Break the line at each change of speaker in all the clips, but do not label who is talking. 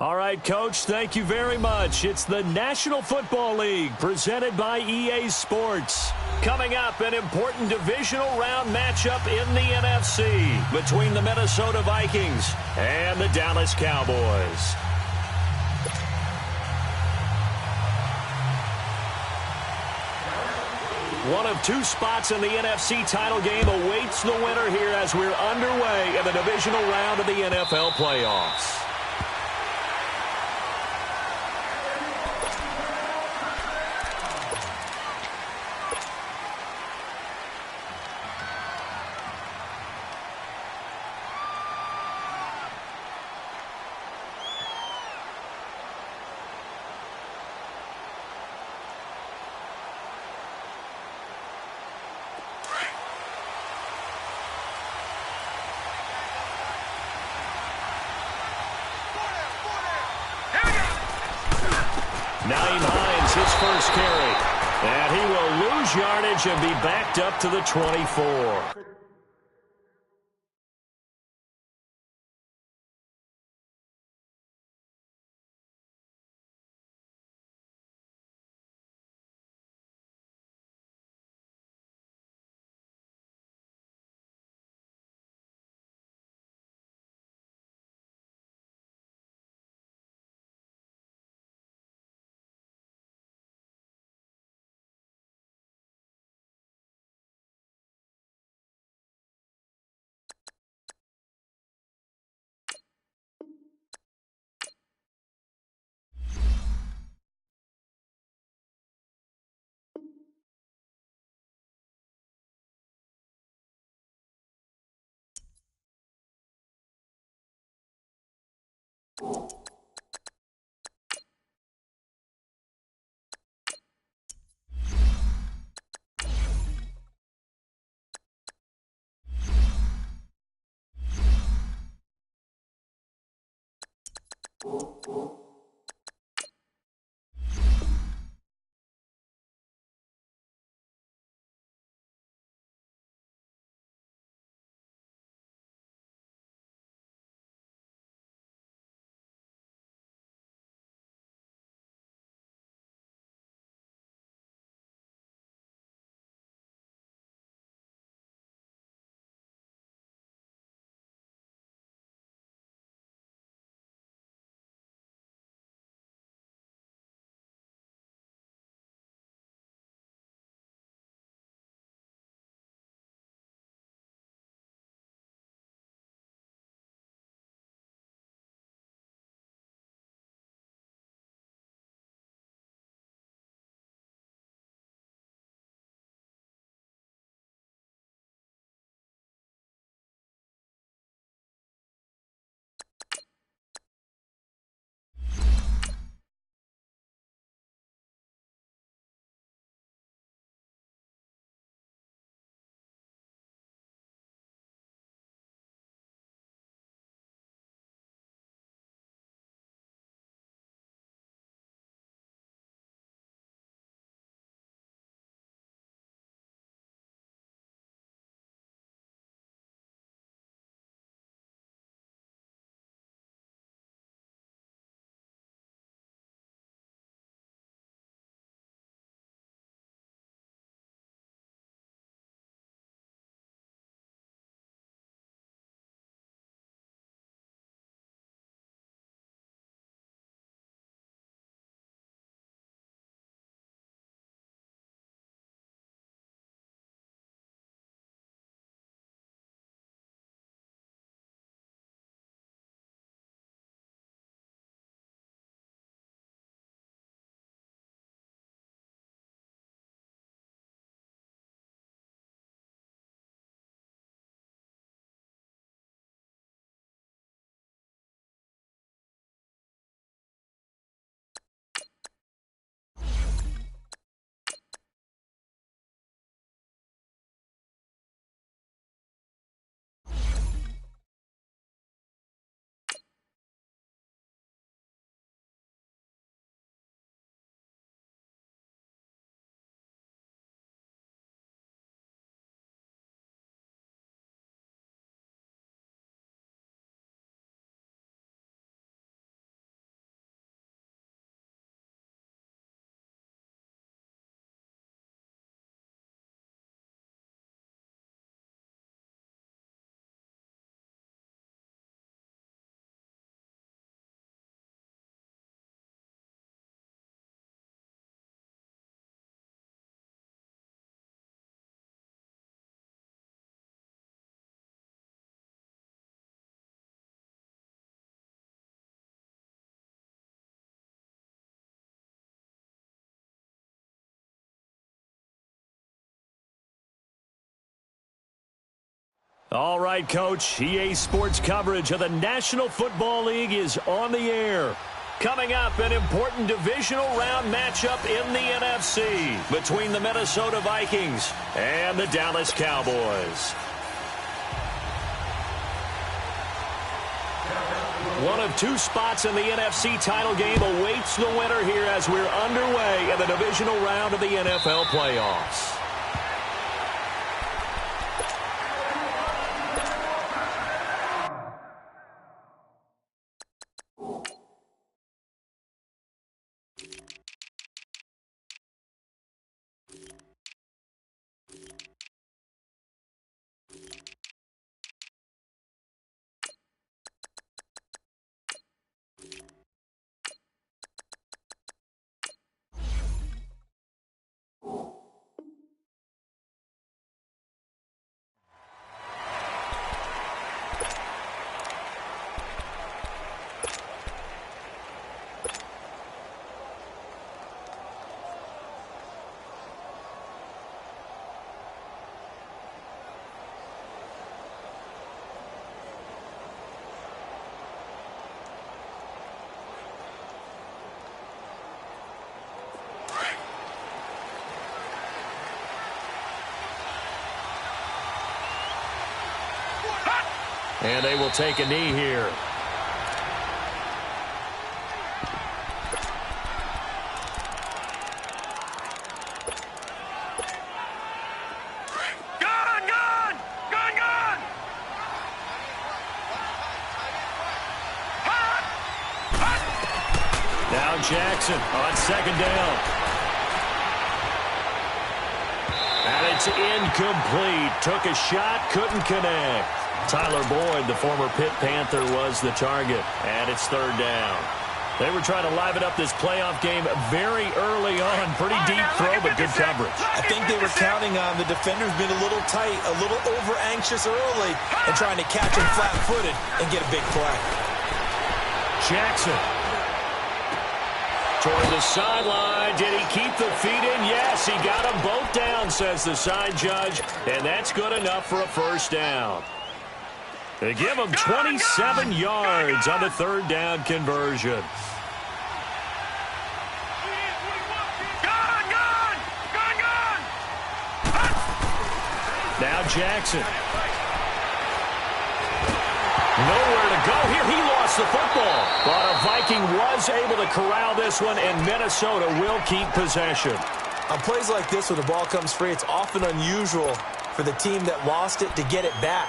All right, Coach, thank you very much. It's the National Football League presented by EA Sports. Coming up, an important divisional round matchup in the NFC between the Minnesota Vikings and the Dallas Cowboys. One of two spots in the NFC title game awaits the winner here as we're underway in the divisional round of the NFL playoffs. Nyheim Hines, his first carry. And he will lose yardage and be backed up to the 24. All right, Coach. EA Sports coverage of the National Football League is on the air. Coming up, an important divisional round matchup in the NFC between the Minnesota Vikings and the Dallas Cowboys. One of two spots in the NFC title game awaits the winner here as we're underway in the divisional round of the NFL playoffs. And they will take a knee here. Now Jackson on second down. And it's incomplete. Took a shot, couldn't connect. Tyler Boyd, the former Pitt Panther, was the target, and it's third down. They were trying to liven up this playoff game very early on. Pretty deep throw, but good coverage.
I think they were counting on the defenders being a little tight, a little over-anxious early, and trying to catch him flat-footed and get a big play.
Jackson. Toward the sideline. Did he keep the feet in? Yes, he got them both down, says the side judge, and that's good enough for a first down. They give him 27 yards on the third down conversion. Now Jackson. Nowhere to go here. He lost the football. But a Viking was able to corral this one, and Minnesota will keep possession.
On plays like this, when the ball comes free, it's often unusual for the team that lost it to get it back.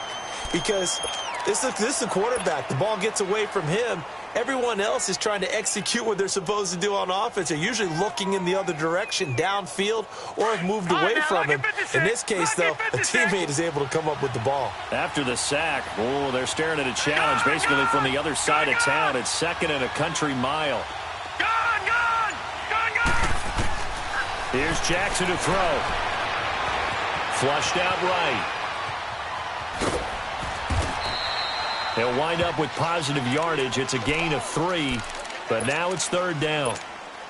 Because this is the quarterback. The ball gets away from him. Everyone else is trying to execute what they're supposed to do on offense. They're usually looking in the other direction, downfield, or have moved away from him. In this case, though, a teammate is able to come up with the ball.
After the sack, they're staring at a challenge basically from the other side of town. It's second and a country mile. Here's Jackson to throw. Flushed out right. They'll wind up with positive yardage. It's a gain of 3, but now it's third down.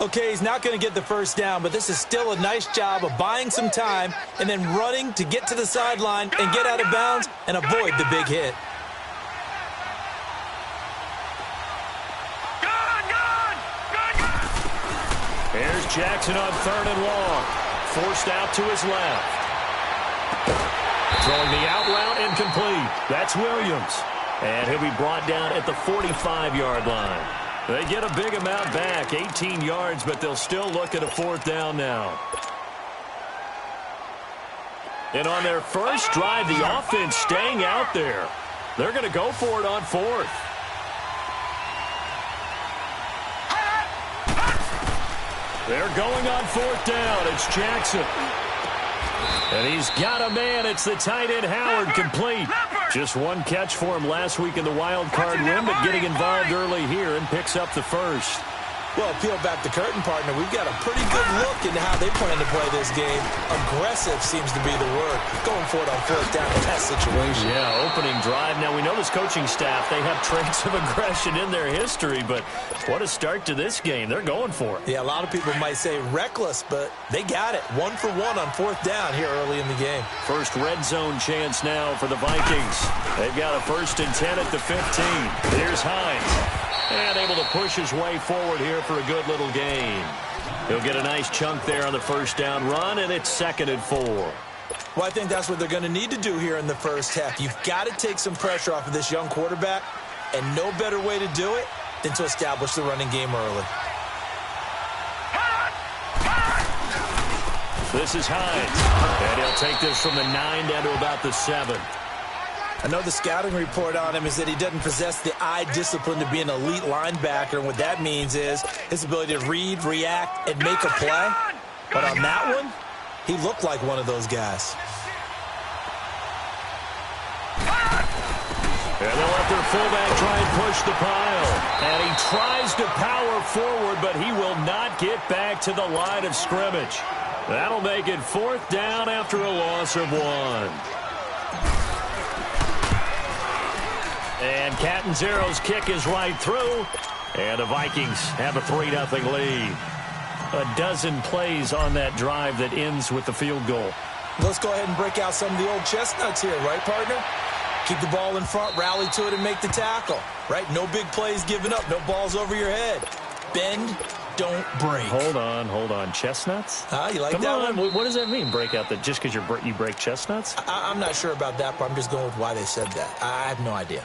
Okay, he's not going to get the first down, but this is still a nice job of buying some time and then running to get to the sideline and get out of bounds and avoid the big hit.
Here's Jackson on third and long. Forced out to his left. Throwing the out route incomplete. That's Williams. And he'll be brought down at the 45-yard line. They get a big amount back, 18 yards, but they'll still look at a fourth down now. And on their first drive, the offense staying out there. They're going to go for it on fourth. They're going on fourth down. It's Jackson. And he's got a man. It's the tight end, Howard, complete. Just one catch for him last week in the wild card win, but getting involved early here and picks up the first.
Well, peel back the curtain, partner. We've got a pretty good look into how they plan to play this game. Aggressive seems to be the word. Going for it on fourth down in that situation.
Yeah, opening drive. Now, we know this coaching staff, they have traits of aggression in their history, but what a start to this game. They're going for it.
Yeah, a lot of people might say reckless, but they got it. 1 for 1 on fourth down here early in the game.
First red zone chance now for the Vikings. They've got a 1st and 10 at the 15. Here's Hines. And able to push his way forward here for a good little gain. He'll get a nice chunk there on the first down run, and it's 2nd and 4.
Well, I think that's what they're going to need to do here in the first half. You've got to take some pressure off of this young quarterback, and no better way to do it than to establish the running game early.
This is Hines, and he'll take this from the 9 down to about the 7.
I know the scouting report on him is that he doesn't possess the eye discipline to be an elite linebacker, and what that means is his ability to read, react, and make a play. But on that one, he looked like one of those guys.
And they'll let their fullback try and push the pile. And he tries to power forward, but he will not get back to the line of scrimmage. That'll make it 4th down after a loss of 1. And Catanzaro's kick is right through. And the Vikings have a 3-0 lead. A dozen plays on that drive that ends with the field goal.
Let's go ahead and break out some of the old chestnuts here, right, partner? Keep the ball in front, rally to it, and make the tackle, right? No big plays given up, no balls over your head. Bend, don't break.
Hold on. Chestnuts?
You like
Come
that
on.
one?
What does that mean, break out? Just because you break chestnuts?
I'm not sure about that, but I'm just going with why they said that. I have no idea.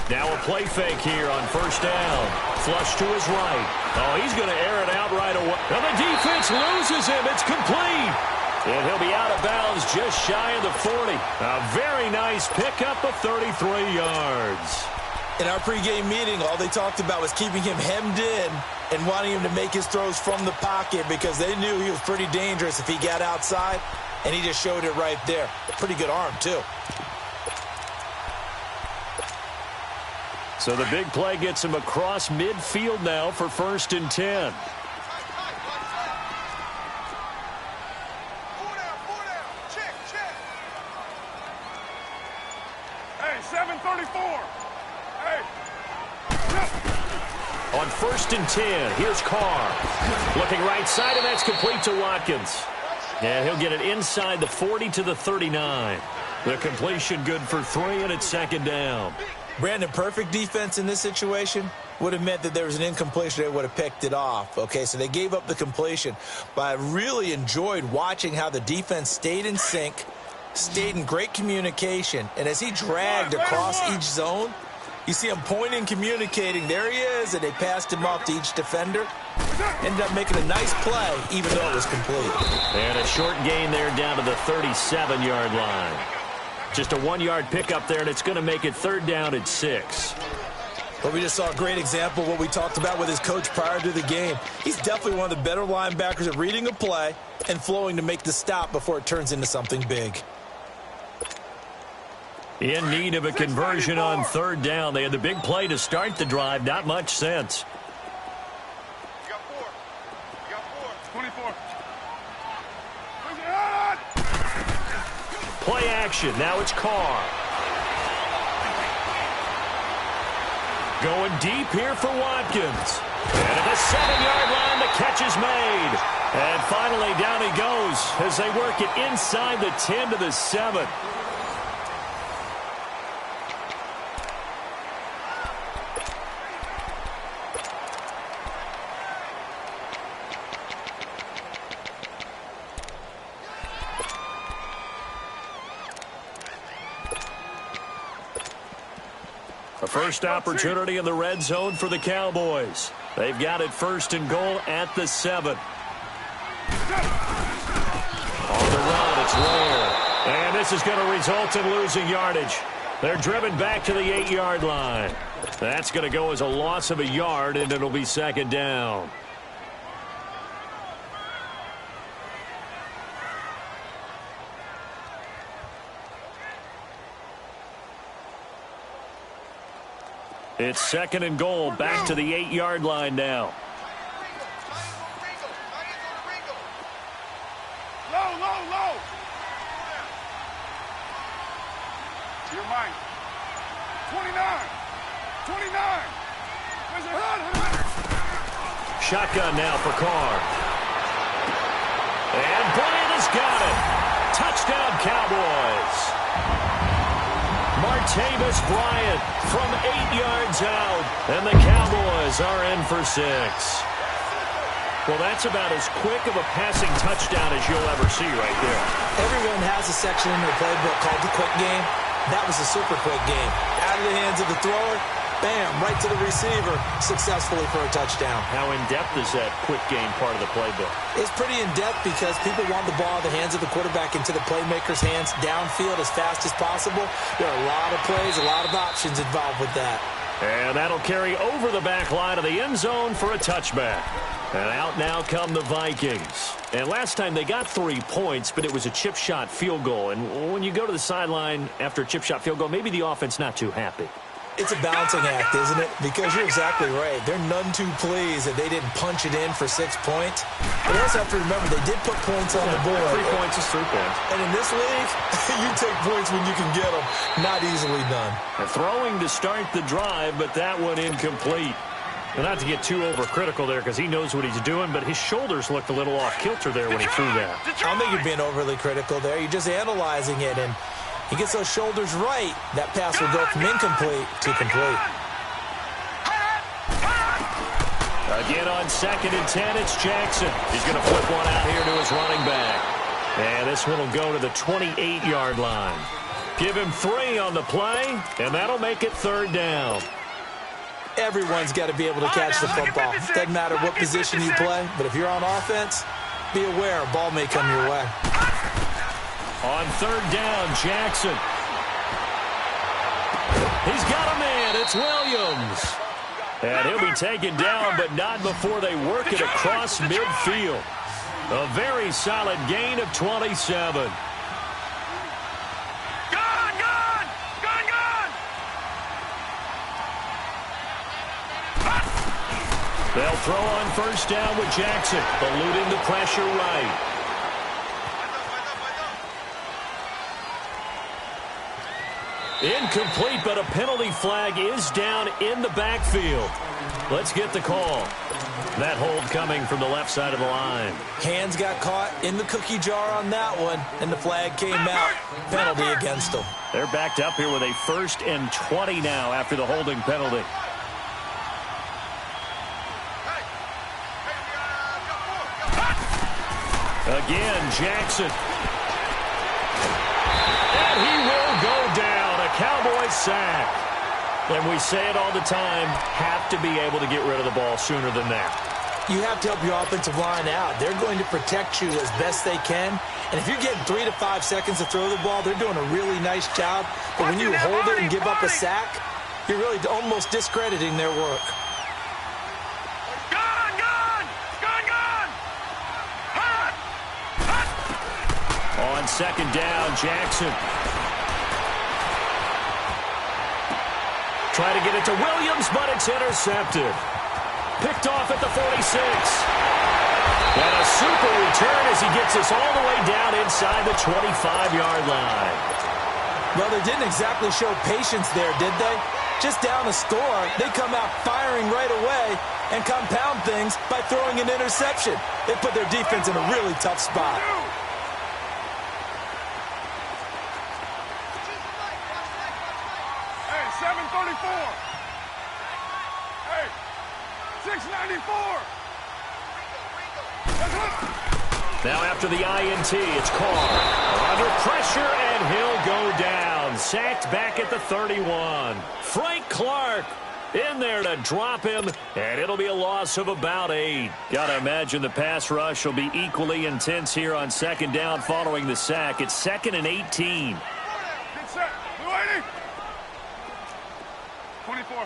Now a play fake here on first down. Flush to his right. Oh, he's going to air it out right away. And the defense loses him. It's complete. And he'll be out of bounds just shy of the 40. A very nice pickup of 33 yards.
In our pregame meeting, all they talked about was keeping him hemmed in and wanting him to make his throws from the pocket because they knew he was pretty dangerous if he got outside, and he just showed it right there. Pretty good arm, too.
So the big play gets him across midfield now for 1st and 10.
Hey, 734. Hey.
On 1st and 10, here's Carr. Looking right side, and that's complete to Watkins. Yeah, he'll get it inside the 40 to the 39. The completion good for 3, and it's 2nd down.
Brandon, perfect defense in this situation would have meant that there was an incompletion. They would have picked it off. Okay, so they gave up the completion. But I really enjoyed watching how the defense stayed in sync, stayed in great communication. And as he dragged across each zone, you see him pointing, communicating. There he is, and they passed him off to each defender. Ended up making a nice play, even though it was complete.
And a short gain there down to the 37-yard line. Just a 1-yard pickup there, and it's going to make it 3rd down at 6.
But we just saw a great example of what we talked about with his coach prior to the game. He's definitely one of the better linebackers at reading a play and flowing to make the stop before it turns into something big.
In need of a conversion on 3rd down. They had the big play to start the drive. Not much sense.
You got 4. You got 4. 24.
Play action. Now it's Carr. Going deep here for Watkins. And at the 7-yard line, the catch is made. And finally, down he goes as they work it inside the 10 to the 7. A First opportunity in the red zone for the Cowboys. They've got it 1st and goal at the 7. On the run, it's Ware. And this is going to result in losing yardage. They're driven back to the 8-yard line. That's going to go as a loss of a yard, and it'll be 2nd down. It's 2nd and goal, back to the 8-yard line now.
Low. To your mind. 29. Where's it?
Shotgun now for Carr. And Bryant has got it. Touchdown, Cowboys. Martavis Bryant from 8 yards out, and the Cowboys are in for 6. Well, that's about as quick of a passing touchdown as you'll ever see right there.
Everyone has a section in their playbook called the quick game. That was a super quick game. Out of the hands of the thrower, bam, right to the receiver, successfully for a touchdown.
How in-depth is that quick game part of the playbook?
It's pretty in-depth because people want the ball in the hands of the quarterback into the playmaker's hands downfield as fast as possible. There are a lot of plays, a lot of options involved with that.
And that'll carry over the back line of the end zone for a touchback. And out now come the Vikings. And last time they got 3 points, but it was a chip shot field goal. And when you go to the sideline after a chip shot field goal, maybe the offense not too happy.
It's a balancing act, isn't it? Because you're exactly right. They're none too pleased that they didn't punch it in for 6 points. But you also have to remember they did put points on the board.
3 points is 3 points.
And in this league, you take points when you can get them. Not easily done.
And throwing to start the drive, but that one incomplete. And not to get too overcritical there because he knows what he's doing, but his shoulders looked a little off kilter there when he threw that.
I don't think you're being overly critical there. You're just analyzing it, and he gets those shoulders right. That pass will go from incomplete to complete.
Again on 2nd and 10, it's Jackson. He's going to flip one out here to his running back. And this one will go to the 28-yard line. Give him 3 on the play, and that'll make it 3rd down.
Everyone's got to be able to catch the football. Doesn't matter what position you play, but if you're on offense, be aware a ball may come your way.
On 3rd down, Jackson. He's got a man. It's Williams. And he'll be taken down, but not before they work it across midfield. A very solid gain of 27. They'll throw on 1st down with Jackson, eluding the pressure right. Incomplete, but a penalty flag is down in the backfield. Let's get the call. That hold coming from the left side of the line.
Hands got caught in the cookie jar on that one, and the flag came out. Penalty against them.
They're backed up here with a 1st and 20 now after the holding penalty. Again, Jackson. And he will go down. A Cowboys sack. And we say it all the time, have to be able to get rid of the ball sooner than that.
You have to help your offensive line out. They're going to protect you as best they can. And if you're getting 3 to 5 seconds to throw the ball, they're doing a really nice job. But when you hold it and give up a sack, you're really almost discrediting their work.
On 2nd down, Jackson. Try to get it to Williams, but it's intercepted. Picked off at the 46. And a super return as he gets us all the way down inside the 25-yard line.
Well, they didn't exactly show patience there, did they? Just down a score, they come out firing right away and compound things by throwing an interception. They put their defense in a really tough spot.
Hey, 734. Hey, 694.
Now after the INT, it's Carr. Under pressure, and he'll go down. And sacked back at the 31. Frank Clark in there to drop him, and it'll be a loss of about 8. Gotta imagine the pass rush will be equally intense here on second down following the sack. It's 2nd and 18.
Get set. Blue 80. 24.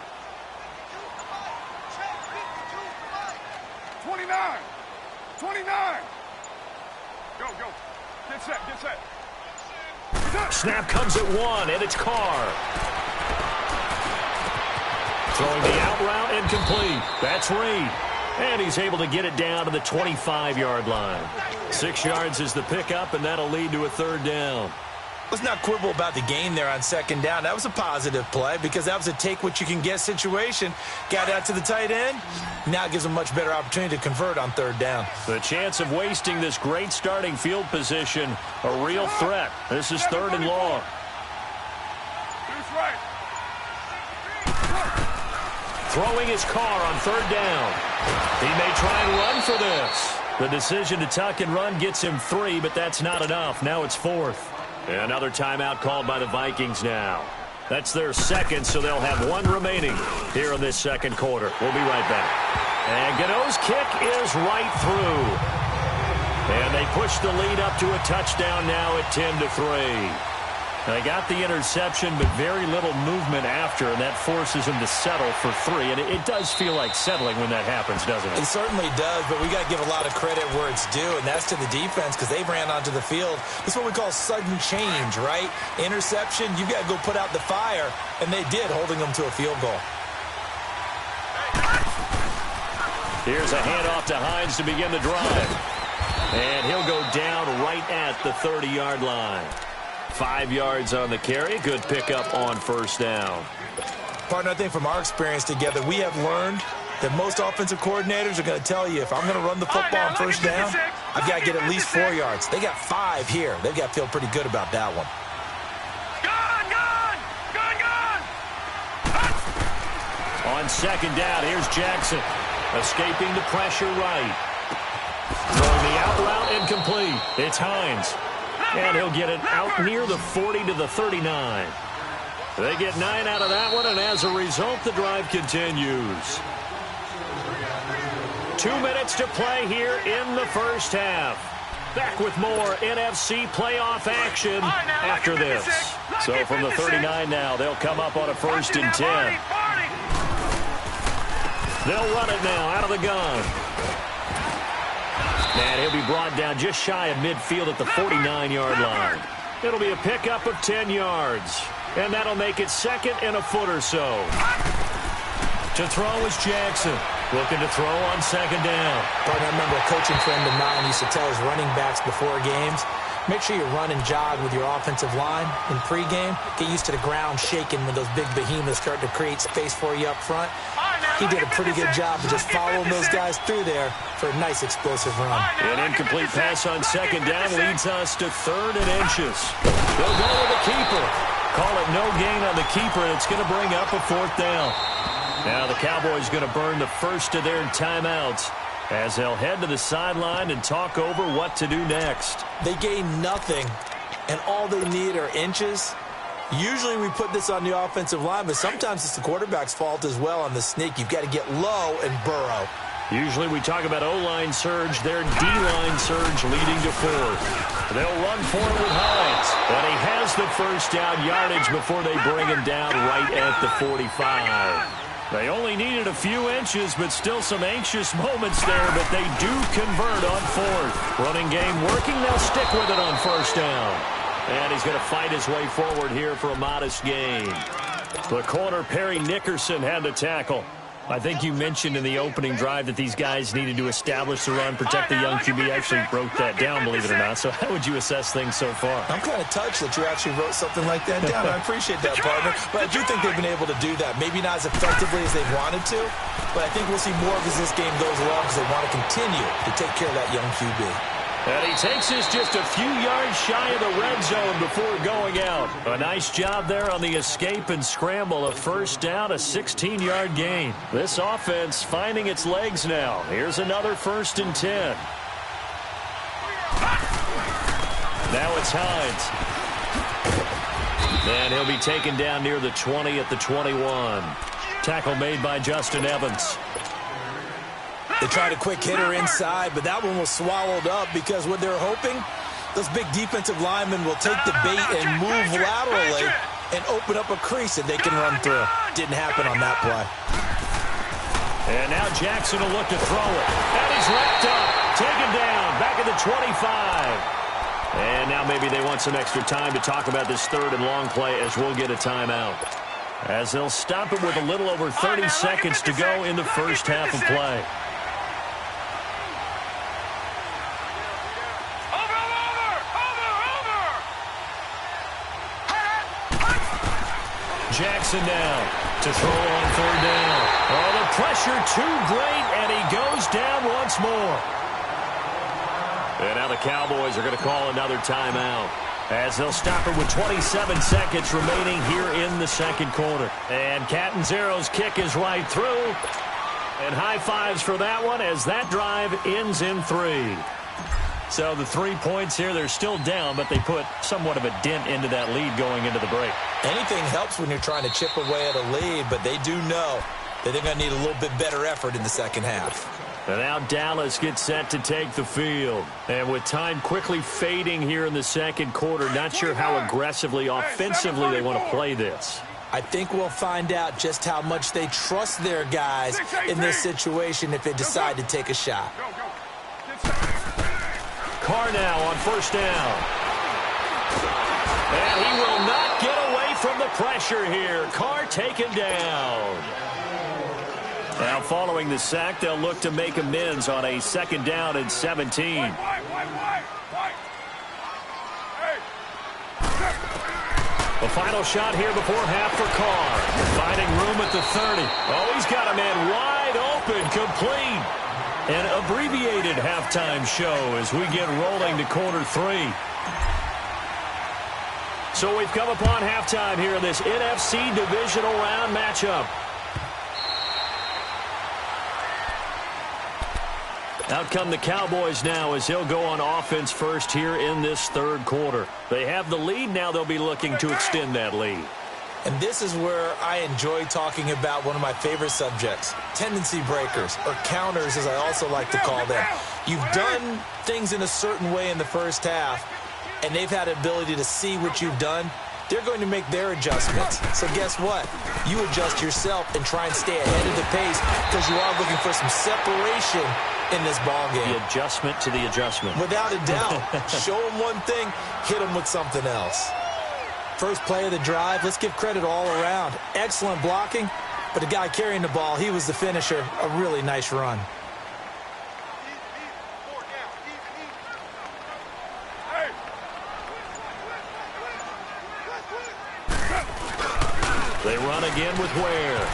29. 29. Go, go. Get set, get set.
Snap comes at 1, and it's Carr. Throwing the out route incomplete. That's Reed. And he's able to get it down to the 25-yard line. 6 yards is the pickup, and that'll lead to a 3rd down.
Let's not quibble about the gain there on second down. That was a positive play because that was a take-what-you-can-get situation. Got out to the tight end. Now it gives them a much better opportunity to convert on 3rd down.
The chance of wasting this great starting field position, a real threat. This is 3rd and long. Throwing his Carr on 3rd down. He may try and run for this. The decision to tuck and run gets him 3, but that's not enough. Now it's 4th. Another timeout called by the Vikings now. That's their 2nd, so they'll have 1 remaining here in this 2nd quarter. We'll be right back. And Gano's kick is right through. And they push the lead up to a touchdown now at 10-3. They got the interception, but very little movement after, and that forces them to settle for 3. And it does feel like settling when that happens, doesn't it?
It certainly does, but we got to give a lot of credit where it's due, and that's to the defense because they ran onto the field. This is what we call sudden change, right? Interception, you've got to go put out the fire, and they did, holding them to a field goal.
Here's a handoff to Hines to begin the drive. And he'll go down right at the 30-yard line. 5 yards on the carry. Good pickup on 1st down.
Partner, I think from our experience together, we have learned that most offensive coordinators are going to tell you, if I'm going to run the football on 1st down, I've got to get at least 4 yards. They got 5 here. They've got to feel pretty good about that one.
On 2nd down, here's Jackson. Escaping the pressure right. Throwing the out route incomplete. It's Hines. And he'll get it out near the 40 to the 39. They get 9 out of that one, and as a result, the drive continues. 2 minutes to play here in the 1st half. Back with more NFC playoff action after this. So from the 39 now, they'll come up on a 1st and 10. They'll run it now out of the gun. And he'll be brought down just shy of midfield at the 49-yard line. It'll be a pickup of 10 yards. And that'll make it 2nd and a foot or so. To throw is Jackson. Looking to throw on 2nd down.
Partner, I remember a coaching friend of mine used to tell his running backs before games, make sure you run and jog with your offensive line in pregame. Get used to the ground shaking when those big behemoths start to create space for you up front. He did a pretty good job of just following those guys through there for a nice explosive run.
An incomplete pass on 2nd down leads us to 3rd and inches. They'll go to the keeper. Call it no gain on the keeper, and it's going to bring up a 4th down. Now the Cowboys going to burn the first of their timeouts as they'll head to the sideline and talk over what to do next.
They gain nothing, and all they need are inches. Usually we put this on the offensive line, but sometimes it's the quarterback's fault as well on the sneak. You've got to get low and burrow.
Usually we talk about O-line surge, their D-line surge leading to 4th. They'll run for it with Hines, and he has the 1st down yardage before they bring him down right at the 45. They only needed a few inches, but still some anxious moments there, but they do convert on 4th. Running game working, they'll stick with it on 1st down. And he's going to fight his way forward here for a modest gain. The corner, Perry Nickerson, had to tackle. I think you mentioned in the opening drive that these guys needed to establish the run, protect the young QB. I actually wrote that down, believe it or not. So how would you assess things so far?
I'm kind of touched that you actually wrote something like that down. I appreciate that, partner. But I do think they've been able to do that. Maybe not as effectively as they've wanted to, but I think we'll see more of as this game goes along because they want to continue to take care of that young QB.
And he takes us just a few yards shy of the red zone before going out. A nice job there on the escape and scramble. A 1st down, a 16-yard gain. This offense finding its legs now. Here's another 1st and 10. Now it's Hines. And he'll be taken down near the 20 at the 21. Tackle made by Justin Evans.
They tried a quick hitter inside, but that one was swallowed up because what they're hoping, those big defensive linemen will take the bait and move laterally and open up a crease that they can run through. Didn't happen on that play.
And now Jackson will look to throw it. And he's wrapped up. Taken down. Back at the 25. And now maybe they want some extra time to talk about this third and long play as we'll get a timeout. As they'll stop it with a little over 30 seconds to go in the first half of play. Jackson now to throw on third down. Oh, the pressure too great, and he goes down once more. And now the Cowboys are going to call another timeout as they'll stop it with 27 seconds remaining here in the second quarter. And Catanzaro's kick is right through. And high fives for that one as that drive ends in 3. So the 3 points here, they're still down, but they put somewhat of a dent into that lead going into the break.
Anything helps when you're trying to chip away at a lead, but they do know that they're going to need a little bit better effort in the second half.
And now Dallas gets set to take the field. And with time quickly fading here in the second quarter, not sure how aggressively, offensively they want to play this.
I think we'll find out just how much they trust their guys in this situation if they decide to take a shot.
Carr now on first down. And he will not get away from the pressure here. Carr taken down. Now following the sack, they'll look to make amends on a second down and 17. The final shot here before half for Carr. Finding room at the 30. Oh, he's got a man wide open, complete. An abbreviated halftime show as we get rolling to quarter 3. So we've come upon halftime here in this NFC divisional round matchup. Out come the Cowboys now as they'll go on offense first here in this third quarter. They have the lead. Now they'll be looking to extend that lead.
And this is where I enjoy talking about one of my favorite subjects, tendency breakers, or counters as I also like to call them. You've done things in a certain way in the first half, and they've had the ability to see what you've done. They're going to make their adjustments. So guess what? You adjust yourself and try and stay ahead of the pace because you are looking for some separation in this ball game.
The adjustment to the adjustment.
Without a doubt. Show them one thing, hit them with something else. First play of the drive, let's give credit all around. Excellent blocking, but the guy carrying the ball, he was the finisher. A really nice run.
They run again with Ware.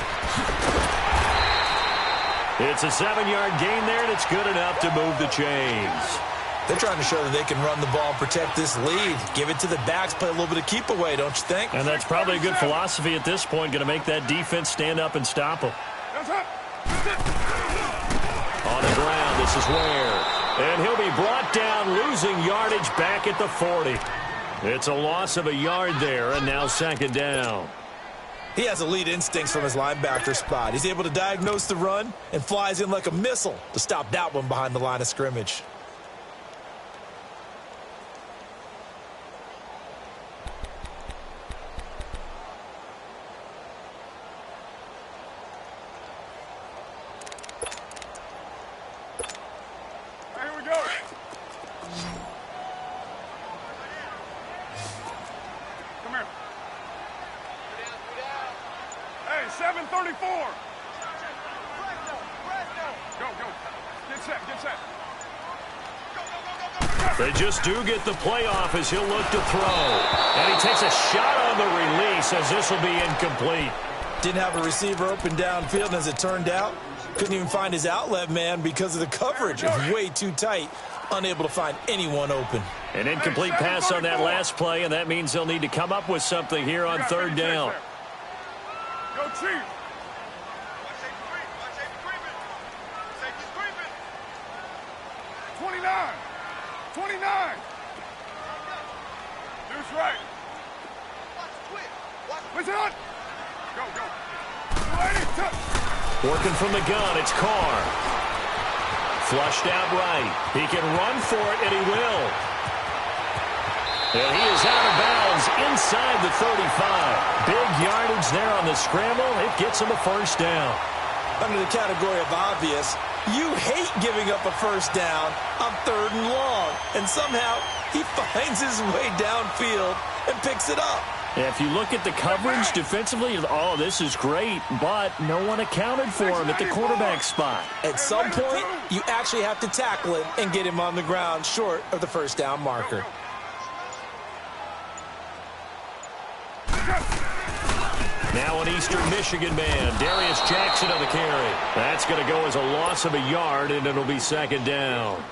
It's a 7-yard gain there, and it's good enough to move the chains.
They're trying to show that they can run the ball and protect this lead. Give it to the backs, play a little bit of keep away, don't you think?
And that's probably a good philosophy at this point, going to make that defense stand up and stop them. On the ground, this is Ware. And he'll be brought down, losing yardage back at the 40. It's a loss of a yard there, and now second down.
He has elite instincts from his linebacker spot. He's able to diagnose the run and flies in like a missile to stop that one behind the line of scrimmage.
Here we go. Come here. Hey, 7:34. Go. Get set.
They just do get the playoff as he'll look to throw. And he takes a shot on the release as this will be incomplete.
Didn't have a receiver open downfield, and as it turned out, couldn't even find his outlet man because of the coverage. It was way too tight, unable to find anyone open.
An incomplete pass on that last play, and that means they'll need to come up with something here on third down.
Go, Chief. 29. Deuce right. Listen on. Go, go.
Working from the gun, it's Carr. Flushed out right. He can run for it, and he will. And he is out of bounds inside the 35. Big yardage there on the scramble. It gets him a first down.
Under the category of obvious, you hate giving up a first down on 3rd and long. And somehow he finds his way downfield and picks it up.
If you look at the coverage defensively, oh, this is great, but no one accounted for him at the quarterback spot.
At some point, you actually have to tackle it and get him on the ground short of the first down marker.
Now an Eastern Michigan man, Darius Jackson on the carry. That's going to go as a loss of a yard, and it'll be 2nd down.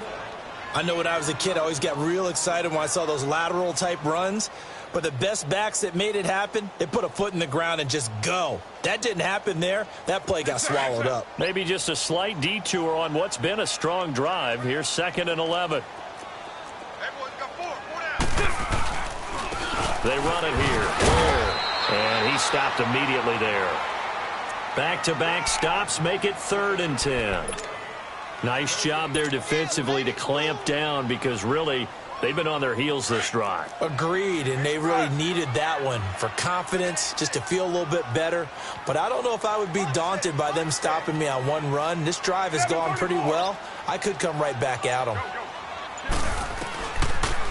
I know when I was a kid, I always got real excited when I saw those lateral-type runs. But the best backs that made it happen, they put a foot in the ground and just go. That didn't happen there. That play got swallowed up.
Maybe just a slight detour on what's been a strong drive. Here's 2nd and 11. They run it here. And he stopped immediately there. Back-to-back stops make it 3rd and 10. Nice job there defensively to clamp down because really they've been on their heels this drive.
Agreed, and they really needed that one for confidence, just to feel a little bit better. But I don't know if I would be daunted by them stopping me on one run. This drive has gone pretty well. I could come right back at them.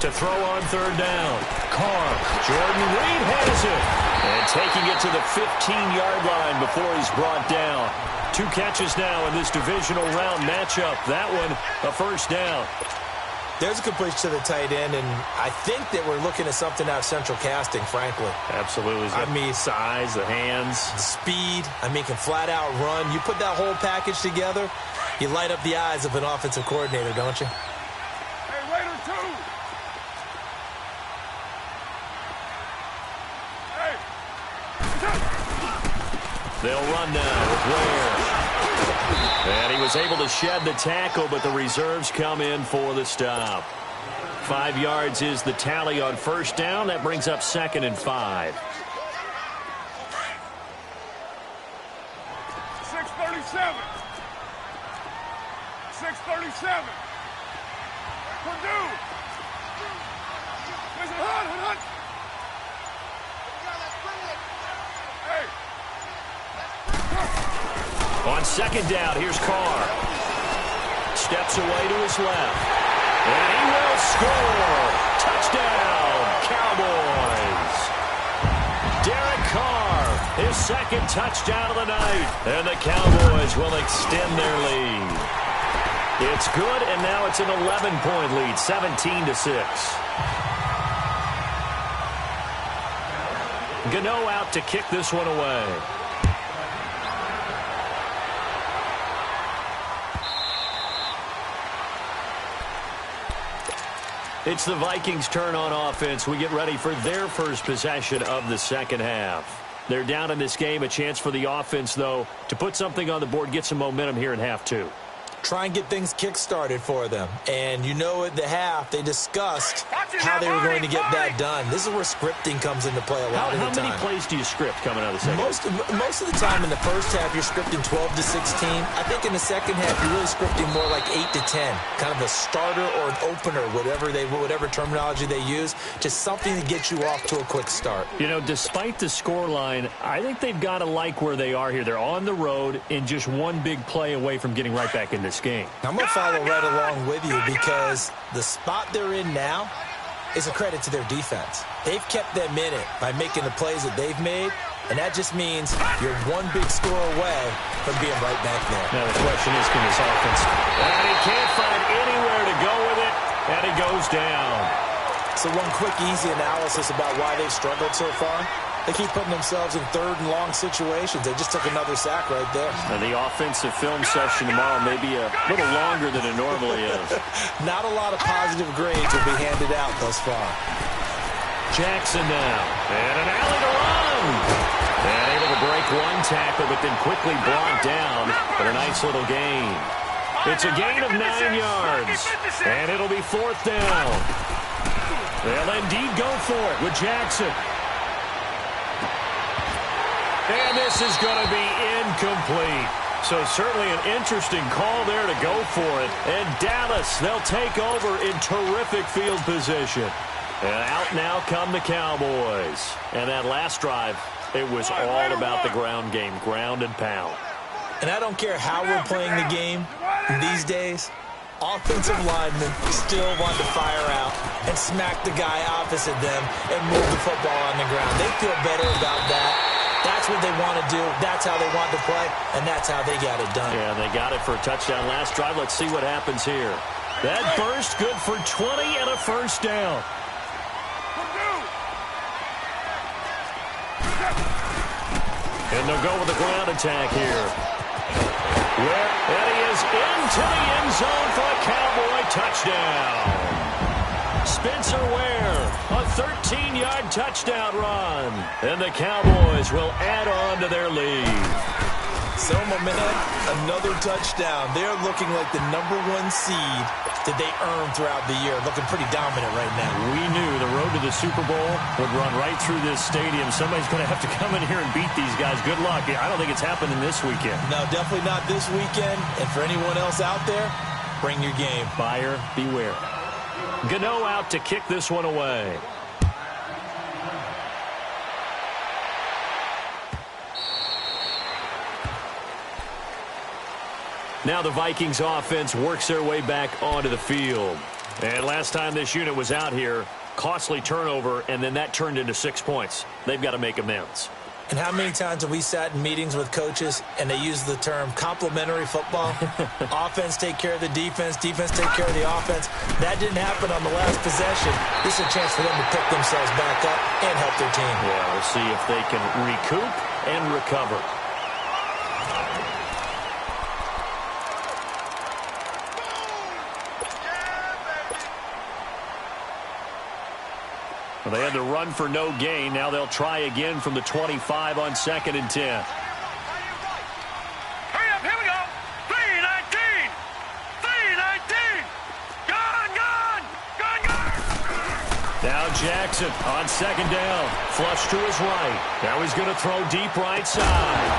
To throw on 3rd down. Carr. Jordan Reed has it. And taking it to the 15-yard line before he's brought down. 2 catches now in this divisional round matchup. That one, a first down.
There's a completion to the tight end, and I think that we're looking at something out of central casting, frankly.
Absolutely.
I mean,
size, the hands.
The speed. I mean, can flat out run. You put that whole package together, you light up the eyes of an offensive coordinator, don't you?
Hey, Raider 2. Hey.
They'll run now with Ware. And he was able to shed the tackle, but the reserves come in for the stop. 5 yards is the tally on first down. That brings up 2nd and 5.
6:37. 6:37. Purdue. Listen, hunt. Hey.
On 2nd down, here's Carr. Steps away to his left. And he will score. Touchdown, Cowboys. Derek Carr, his 2nd touchdown of the night. And the Cowboys will extend their lead. It's good, and now it's an 11-point lead, 17-6. Gano out to kick this one away. It's the Vikings' turn on offense. We get ready for their first possession of the 2nd half. They're down in this game. A chance for the offense, though, to put something on the board, get some momentum here in half 2.
Try and get things kick-started for them. And you know at the half, they discussed how they were going to get that done. This is where scripting comes into play a lot of the time.
How many plays do you script coming out of the second?
Most of the time in the first half, you're scripting 12 to 16. I think in the second half, you're really scripting more like 8 to 10. Kind of a starter or an opener, whatever terminology they use. Just something to get you off to a quick start.
You know, despite the scoreline, I think they've got to like where they are here. They're on the road and just one big play away from getting right back in this game.
I'm going to follow right along with you because the spot they're in now is a credit to their defense. They've kept them in it by making the plays that they've made, and that just means you're one big score away from being right back there.
Now the question is, can this offense... And he can't find anywhere to go with it, and he goes down.
So one quick, easy analysis about why they've struggled so far. They keep putting themselves in 3rd and long situations. They just took another sack right there.
And the offensive film session tomorrow may be a little longer than it normally is.
Not a lot of positive grades will be handed out thus far.
Jackson now. And an alley to run. And able to break one tackle, but then quickly brought down for a nice little gain. It's a gain of 9 yards. And it'll be 4th down. They'll indeed go for it with Jackson. And this is going to be incomplete. So certainly an interesting call there to go for it. And Dallas, they'll take over in terrific field position. And out now come the Cowboys. And that last drive, it was all about the ground game, ground and pound.
And I don't care how we're playing the game these days, offensive linemen still want to fire out and smack the guy opposite them and move the football on the ground. They feel better about that. That's what they want to do. That's how they want to play, and that's how they got it done.
Yeah, they got it for a touchdown last drive. Let's see what happens here. That burst good for 20 and a first down. And they'll go with the ground attack here. And he is into the end zone for a Cowboy touchdown. Spencer Ware, a 13-yard touchdown run. And the Cowboys will add on to their lead.
So, my man, another touchdown. They're looking like the #1 seed that they earned throughout the year. Looking pretty dominant right now.
We knew the road to the Super Bowl would run right through this stadium. Somebody's going to have to come in here and beat these guys. Good luck. I don't think it's happening this weekend.
No, definitely not this weekend. And for anyone else out there, bring your game.
Buyer beware. Gano out to kick this one away. Now the Vikings offense works their way back onto the field. And last time this unit was out here, costly turnover, and then that turned into 6 points. They've got to make amends.
And how many times have we sat in meetings with coaches and they use the term complementary football? Offense take care of the defense, defense take care of the offense. That didn't happen on the last possession. This is a chance for them to pick themselves back up and help their team.
Yeah, we'll see if they can recoup and recover. Well, they had to run for no gain. Now they'll try again from the 25 on 2nd and 10.
Hurry up, here we go. 3-19. 3-19. Gone.
Now Jackson on 2nd down. Flush to his right. Now he's going to throw deep right side.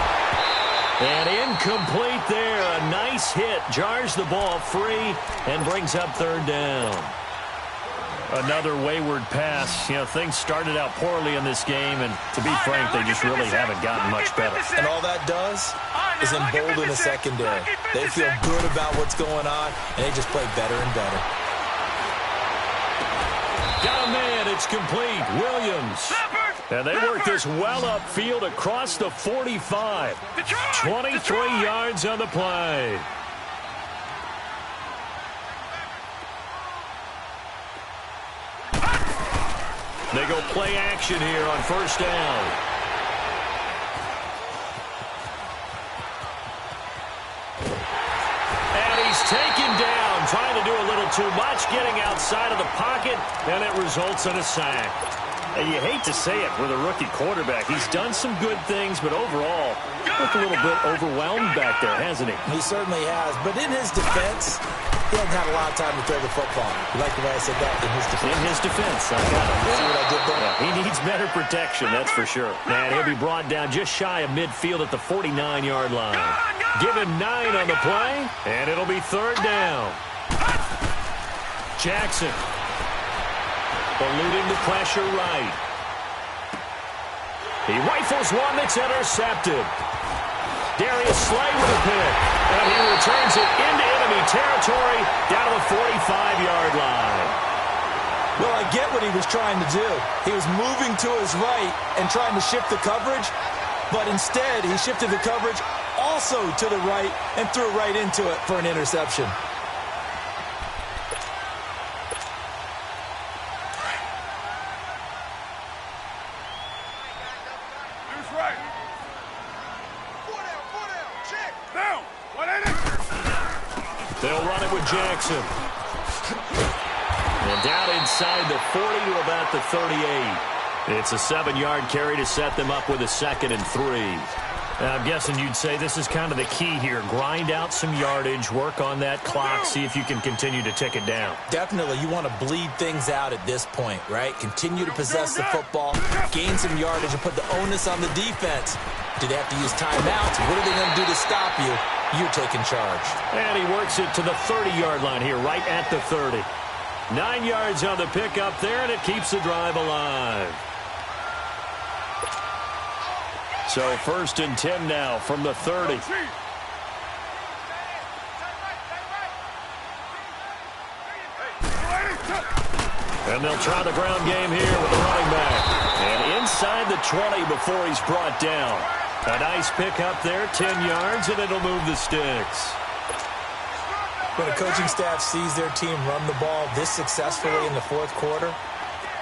And incomplete there. A nice hit. Jars the ball free and brings up 3rd down. Another wayward pass. You know, things started out poorly in this game, and to be frank, they just really haven't gotten much better.
And all that does is embolden the secondary. They feel good about what's going on, and they just play better and better.
Got a man. It's complete. Williams. And they work this well upfield across the 45. 23 yards on the play. They go play action here on 1st down. And he's taken down, trying to do a little too much, getting outside of the pocket, and it results in a sack. And you hate to say it with a rookie quarterback. He's done some good things, but overall, looked a little bit overwhelmed back there, hasn't he?
He certainly has. But in his defense, he hasn't had a lot of time to throw the football. You like the way I said that? In his defense.
In his defense. I got it.
See what I did there?
Yeah, he needs better protection, that's for sure. And he'll be brought down just shy of midfield at the 49-yard line. Give him 9 on the play, and it'll be 3rd down. Jackson. Eluding the pressure right. He rifles one that's intercepted. Darius Slay with a pick. And he returns it into enemy territory down to the 45-yard line.
Well, I get what he was trying to do. He was moving to his right and trying to shift the coverage, but instead he shifted the coverage also to the right and threw right into it for an interception.
They'll run it with Jackson. And down inside the 40 to about the 38. It's a 7-yard carry to set them up with a 2nd and 3. Now, I'm guessing you'd say this is kind of the key here. Grind out some yardage, work on that clock, see if you can continue to tick it down.
Definitely, you want to bleed things out at this point, right? Continue to possess the football, gain some yardage, and put the onus on the defense. Do they have to use timeouts? What are they going to do to stop you? You're taking charge.
And he works it to the 30-yard line here, right at the 30. 9 yards on the pickup there, and it keeps the drive alive. So 1st and 10 now from the 30. And they'll try the ground game here with the running back. And inside the 20 before he's brought down. A nice pickup there, 10 yards, and it'll move the sticks.
When a coaching staff sees their team run the ball this successfully in the 4th quarter,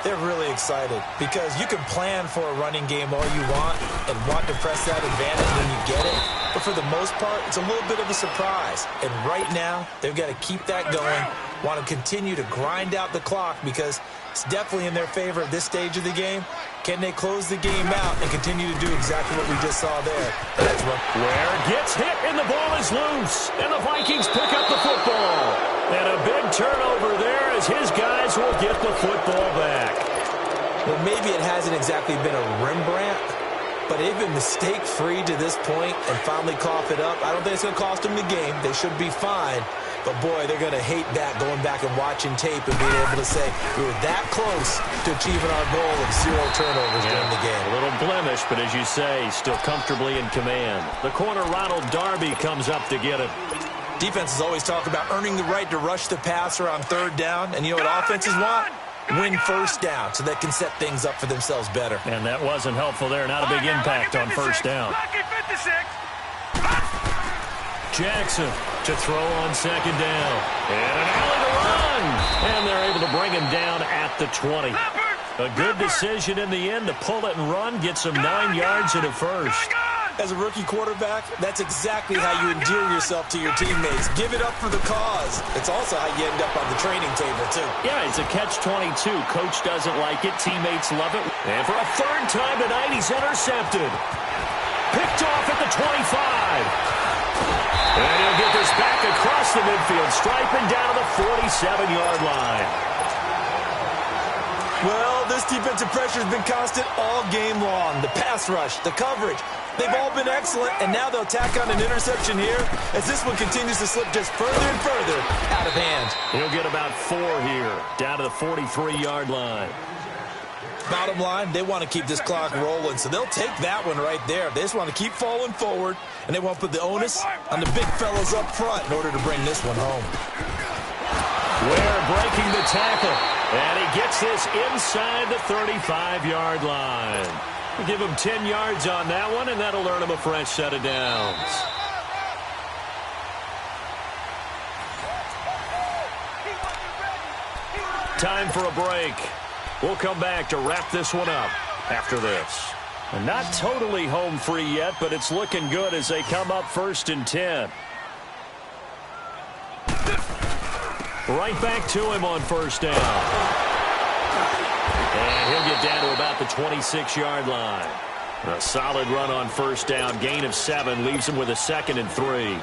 they're really excited because you can plan for a running game all you want and want to press that advantage when you get it. But for the most part, it's a little bit of a surprise. And right now, they've got to keep that going, want to continue to grind out the clock because it's definitely in their favor at this stage of the game. Can they close the game out and continue to do exactly what we just saw there? That's what.
Ware gets hit and the ball is loose. And the Vikings pick up the football. And a big turnover there as his guys will get the football back.
Well, maybe it hasn't exactly been a Rembrandt, but they've been mistake-free to this point and finally cough it up. I don't think it's going to cost them the game. They should be fine. But, boy, they're going to hate that going back and watching tape and being able to say we were that close to achieving our goal of 0 turnovers during the game.
A little blemish, but as you say, still comfortably in command. The corner, Ronald Darby, comes up to get it.
Defenses always talk about earning the right to rush the passer on 3rd down. And you know what offenses want? Win 1st down so they can set things up for themselves better.
And that wasn't helpful there. Not a big impact on 1st down. Jackson to throw on 2nd down. And an alley to run. And they're able to bring him down at the 20. A good decision in the end to pull it and run. Get some 9 yards and a 1st.
As a rookie quarterback, that's exactly how you endear yourself to your teammates. Give it up for the cause. It's also how you end up on the training table, too.
Yeah, it's a catch-22. Coach doesn't like it. Teammates love it. And for a 3rd time tonight, he's intercepted. Picked off at the 25. And he'll get this back across the midfield stripe and down to the 47-yard line.
Well, this defensive pressure has been constant all game long. The pass rush, the coverage, they've all been excellent, and now they'll tack on an interception here as this one continues to slip just further and further out of hand.
He'll get about 4 here, down to the 43-yard line.
Bottom line, they want to keep this clock rolling, so they'll take that one right there. They just want to keep falling forward, and they want to put the onus on the big fellas up front in order to bring this one home.
Ware breaking the tackle, and he gets this inside the 35-yard line. We'll give him 10 yards on that one, and that'll earn him a fresh set of downs. Time for a break. We'll come back to wrap this one up after this. And not totally home free yet, but it's looking good as they come up 1st and 10. Right back to him on 1st down. And he'll get down to about the 26-yard line. A solid run on 1st down. Gain of 7 leaves him with a 2nd and 3.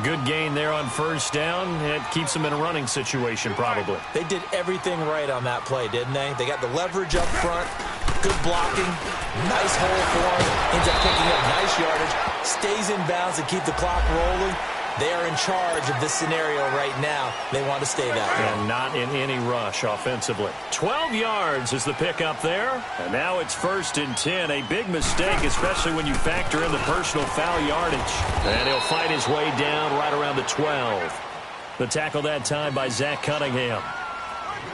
Good gain there on 1st down. It keeps him in a running situation probably.
They did everything right on that play, didn't they? They got the leverage up front, good blocking, nice hole for him, ends up picking up nice yardage, stays in bounds to keep the clock rolling. They are in charge of this scenario right now. They want to stay that way.
And not in any rush offensively. 12 yards is the pickup there. And now it's 1st and 10. A big mistake, especially when you factor in the personal foul yardage. And he'll fight his way down right around the 12. The tackle that time by Zach Cunningham.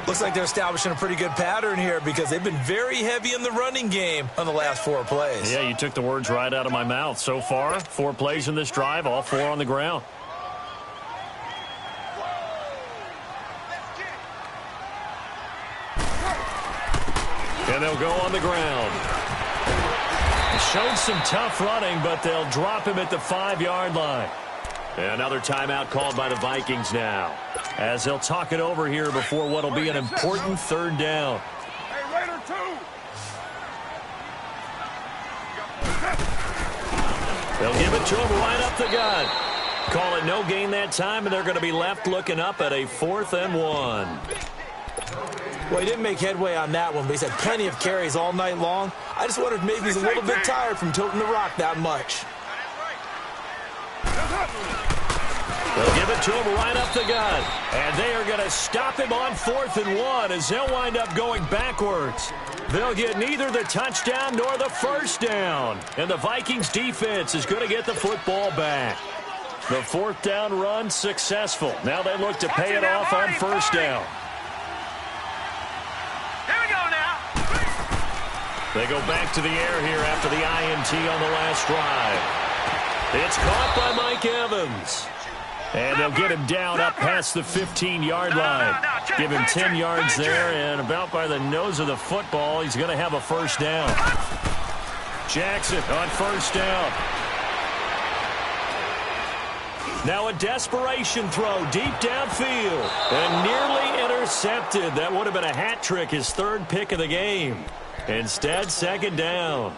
Looks like they're establishing a pretty good pattern here because they've been very heavy in the running game on the last 4 plays.
Yeah, you took the words right out of my mouth. So far, 4 plays in this drive, all 4 on the ground. And they'll go on the ground. Showed some tough running, but they'll drop him at the 5-yard line. Another timeout called by the Vikings now, as they'll talk it over here before what will be an important 3rd down.
Hey, Raider 2.
They'll give it to him right up the gut. Call it no gain that time, and they're going to be left looking up at a 4th and 1.
Well, he didn't make headway on that one, but he's had plenty of carries all night long. I just wondered if maybe he's a little bit tired from toting the rock that much.
They'll give it to him right up the gut. And they are going to stop him on 4th and 1 as they'll wind up going backwards. They'll get neither the touchdown nor the first down. And the Vikings defense is going to get the football back. The 4th down run successful. Now they look to pay it off on 1st down.
Here we go now.
They go back to the air here after the INT on the last drive. It's caught by Mike Evans. And they'll get him down up past the 15-yard line. Give him 10 yards there, and about by the nose of the football, he's going to have a first down. Jackson on 1st down. Now a desperation throw deep downfield. And nearly intercepted. That would have been a hat trick, his 3rd pick of the game. Instead, 2nd down.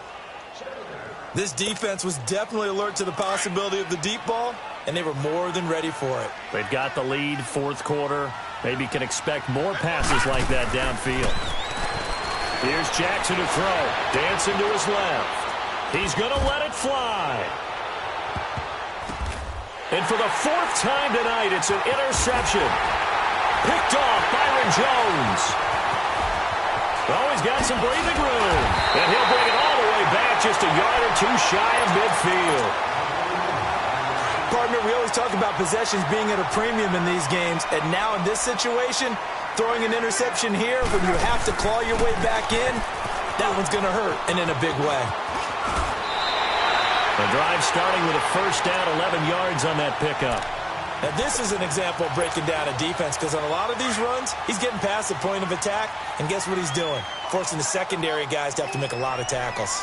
This defense was definitely alert to the possibility of the deep ball, and they were more than ready for it.
They've got the lead, 4th quarter. Maybe can expect more passes like that downfield. Here's Jackson to throw. Dancing to his left. He's going to let it fly. And for the 4th time tonight, it's an interception. Picked off Byron Jones. Oh, he's got some breathing room. And he'll bring it all the way back just a yard or 2 shy of midfield.
Partner, we always talk about possessions being at a premium in these games, and now in this situation, throwing an interception here when you have to claw your way back in, that one's going to hurt, and in a big way.
The drive starting with a first down, 11 yards on that pickup.
Now, this is an example of breaking down a defense, because on a lot of these runs, he's getting past the point of attack, and guess what he's doing? Forcing the secondary guys to have to make a lot of tackles.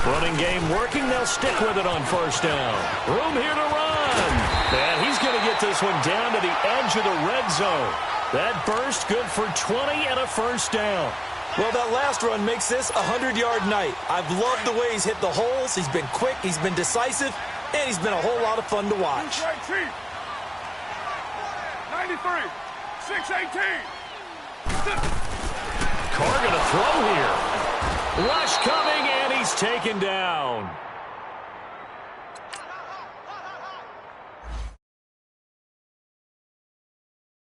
Running game working. They'll stick with it on 1st down. Room here to run. And he's going to get this one down to the edge of the red zone. That burst good for 20 and a first down.
Well, that last run makes this a 100-yard night. I've loved the way he's hit the holes. He's been quick. He's been decisive. And he's been a whole lot of fun to watch.
93, 618.
Carr going to throw here. Rush coming, and he's taken down.